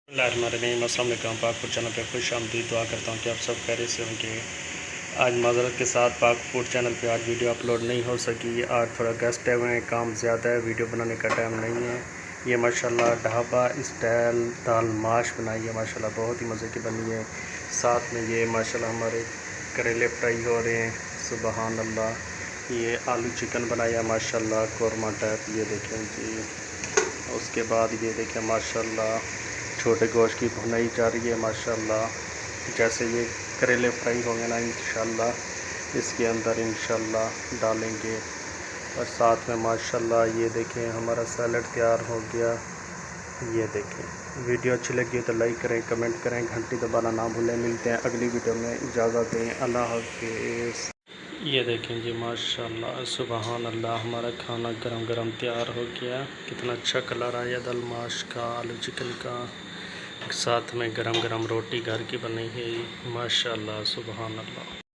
अस्सलाम वालेकुम। पाक फूड चैनल पे खुश आमदीद। दुआ करता हूँ कि आप सब खैरियत से होंगे। आज माज़रत के साथ पाक फूड चैनल पे आज वीडियो अपलोड नहीं हो सकी। आज थोड़ा गेस्ट है, हुए काम ज़्यादा है, वीडियो बनाने का टाइम नहीं है। ये माशाल्लाह ढाबा स्टाइल दाल माश बनाई है, माशाल्लाह बहुत ही मज़े की बनी है। साथ में ये माशाल्लाह हमारे करेले फ्राई हो रहे हैं, सुबहान अल्लाह। ये आलू चिकन बनाया माशाल्लाह कौरमा टाइप, ये देखें जी। उसके बाद ये देखें माशाल्लाह छोटे गोश्त की भुनाई जा रही है माशाल्लाह। जैसे ये करेले फ्राई होंगे ना इंशाल्लाह इसके अंदर इंशाल्लाह डालेंगे। और साथ में माशाल्लाह ये देखें हमारा सैलड तैयार हो गया। ये देखें, वीडियो अच्छी लगी हो तो लाइक करें, कमेंट करें, घंटी दबाना ना भूलें। मिलते हैं अगली वीडियो में, इजाज़त दें, अल्लाह हाफ़िज़। ये देखें जी माशाल्लाह सुबहान अल्लाह, हमारा खाना गरम गरम तैयार हो गया। कितना अच्छा कलर आया दाल माश का, आलू चिकन का। साथ में गरम गरम रोटी घर की बनी है माशाल्लाह सुबहान अल्लाह।